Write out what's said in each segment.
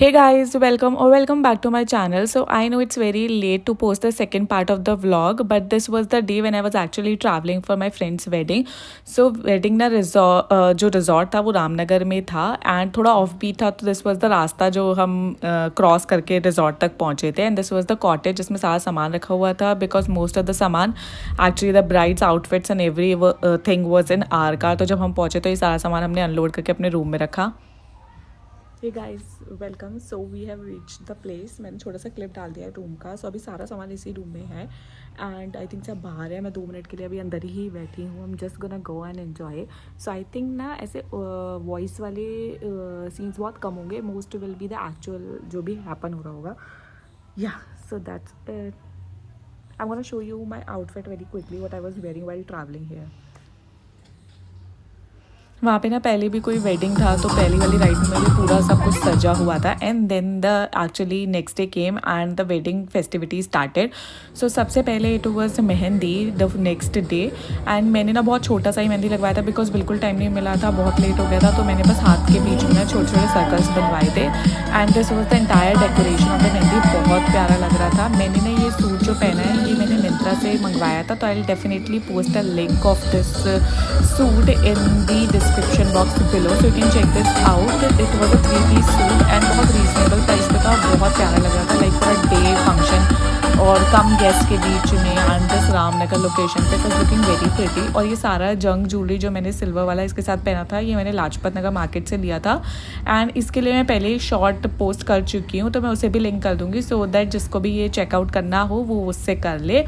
Hey guys, welcome back to my channel. So I know it's very late to post the second part of the vlog, but this was the day when I was actually traveling for my friend's wedding. So wedding ना resort जो resort था वो रामनगर में था and थोड़ा off beat था, तो this was the रास्ता जो हम क्रॉस करके resort तक पहुँचे थे and this was the cottage जिसमें सारा सामान रखा हुआ था because most of the सामान actually the bride's outfits and every thing was in our car. तो जब हम पहुँचे तो ये सारा सामान हमने अनलोड करके अपने रूम में रखा. Hey guys welcome. So we have reach the place. मैंने छोटा सा क्लिप डाल दिया है रूम का. सो अभी सारा सामान इसी रूम में है एंड आई थिंक सब बाहर है. मैं 2 मिनट के लिए अभी अंदर ही बैठी हूँ. I'm just gonna go and enjoy. So I think ना ऐसे वॉइस वाले सीन्स बहुत कम होंगे. Most will be the actual जो भी हैपन हो रहा होगा. या so that's it. I am gonna show you my outfit very quickly what I was wearing while travelling here. वहाँ पे ना पहले भी कोई वेडिंग था तो पहली वाली राइड में भी पूरा सब कुछ सजा हुआ था and then the actually next day came and the wedding festivity started. So सबसे पहले it was mehndi the next day and मैंने ना बहुत छोटा सा ही मेहंदी लगवाया था बिकॉज बिल्कुल टाइम नहीं मिला था, बहुत लेट हो गया था. तो मैंने बस हाथ के बीच में छोटे छोटे सर्कल्स बनवाए थे and this was the entire decoration of the mehndi. बहुत प्यारा लग रहा था. मैंने ना ये सूट जो पहना है ये मैंने मिंत्रा से मंगवाया था. तो I will definitely post a link of this suit in the description box below so you can check this out. It was a 3-piece suit and बहुत रीजनेबल प्राइस पे था. बहुत प्यारा लग रहा था like for a day function और कम गेस्ट के बीच में एंड दिस रामनगर लोकेशन पे वाज लुकिंग वेरी प्रिटी. और ये सारा जंग ज्वेलरी जो मैंने सिल्वर वाला इसके साथ पहना था ये मैंने लाजपत नगर मार्केट से लिया था एंड इसके लिए मैं पहले ही शॉर्ट पोस्ट कर चुकी हूँ तो मैं उसे भी लिंक कर दूँगी सो दैट जिसको भी ये चेकआउट करना हो वो उससे कर ले.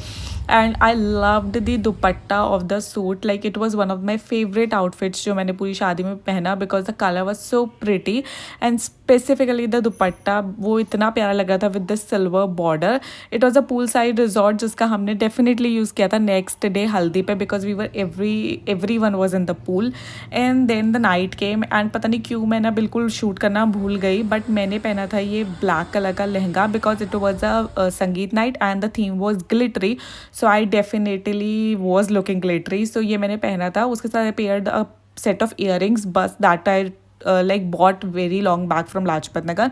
And I loved the dupatta of the suit. Like it was one of my favourite outfits जो मैंने पूरी शादी में पहना because the colour was so pretty and specifically the दुपट्टा वो इतना प्यारा लग रहा था with the silver border. It was a pool side resort जिसका हमने डेफिनेटली यूज़ किया था नेक्स्ट डे हल्दी पे because we were everyone was in the pool and then the night came and पता नहीं क्यों मैं ना बिल्कुल शूट करना भूल गई बट मैंने पहना था ये ब्लैक कलर का lehenga because it was a sangeet night and the theme was glittery. So I definitely was looking glittery. So ये मैंने पहना था. उसके साथ I paired a set of earrings बस that I like bought very long back from Lajpat Nagar.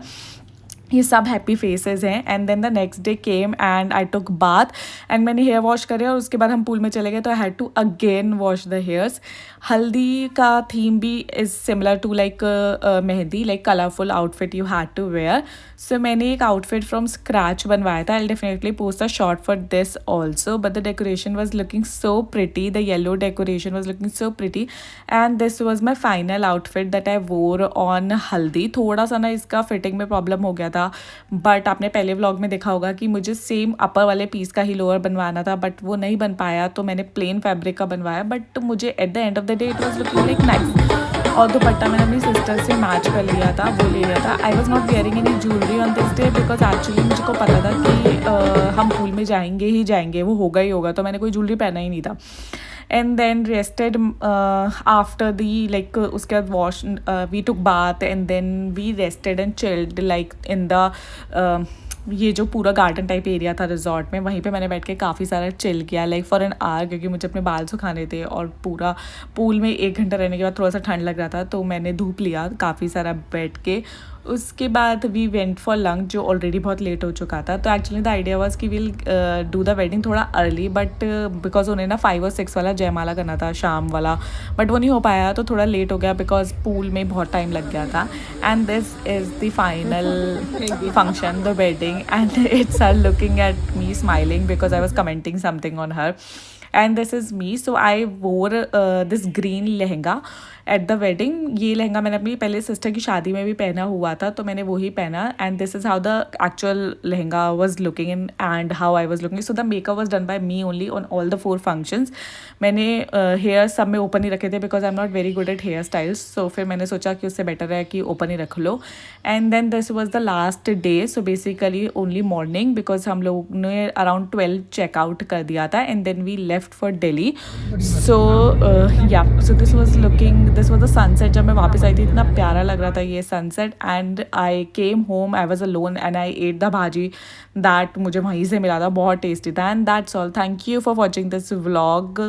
ये सब happy faces हैं and then the next day came and I took bath and मैंने हेयर वॉश करे और उसके बाद हम पूल में चले गए तो I had to again wash the hairs. Haldi का थीम भी is similar to like mehndi like colourful outfit you had to wear. So मैंने एक आउटफिट फ्रॉम स्क्रैच बनवाया था. I definitely post a short for this also but the decoration was looking so pretty. The yellow decoration was looking so pretty and this was my final outfit that I wore on हल्दी. थोड़ा सा ना इसका fitting में problem हो गया था but आपने पहले व्लॉग में देखा होगा कि मुझे सेम अपर वाले पीस का ही लोअर बनवाना था बट वो नहीं बन पाया तो मैंने प्लेन फैब्रिक का बनवाया बट मुझे at the end of the day it was looking like nice. और दुपट्टा मैंने अपनी सिस्टर से मैच कर लिया था, वो ले लिया था. I was not wearing any jewellery on this day because actually मुझे को पता था कि हम पूल में जाएंगे ही जाएंगे, वो होगा ही होगा, तो मैंने कोई ज्वेलरी पहना ही नहीं था. And then rested after the like उसके बाद wash we took bath and then we rested and chilled like in the ये जो पूरा गार्डन टाइप एरिया था रिजॉर्ट में वहीं पे मैंने बैठ के काफ़ी सारा चिल किया लाइक फॉर एन आवर क्योंकि मुझे अपने बाल सुखाने थे और पूरा पूल में 1 घंटा रहने के बाद थोड़ा सा ठंड लग रहा था तो मैंने धूप लिया काफ़ी सारा बैठ के. उसके बाद वी वेंट फॉर लंच जो ऑलरेडी बहुत लेट हो चुका था. तो एक्चुअली द आइडिया वाज कि विल डू द वेडिंग थोड़ा अर्ली बट बिकॉज उन्हें ना 5 और 6 वाला जयमाला करना था शाम वाला बट वो नहीं हो पाया तो थोड़ा लेट हो गया बिकॉज पूल में बहुत टाइम लग गया था. And this is the final function the wedding and it's are looking at me smiling because I was commenting something on her and this is me. So I wore this green lehenga at the wedding. ये लहंगा मैंने अपनी पहले sister की शादी में भी पहना हुआ था तो मैंने वही पहना and this is how the actual lehenga was looking in and how I was looking. So the makeup was done by me only on all the 4 functions. मैंने हेयर सब में ओपन ही रखे थे because I am not very good at hair styles. सो फिर मैंने सोचा कि उससे बेटर है कि ओपन ही रख लो. And then this was the last day. So basically only morning because हम लोग ने अराउंड 12 चेकआउट कर दिया था and then we left for Delhi. So yeah so this was the sunset. जब मैं वापस आई थी इतना प्यारा लग रहा था ये sunset and I came home. I was alone and I at the भाजी दैट मुझे वहीं से मिला था, बहुत टेस्टी था. And that's all. Thank you for watching this vlog.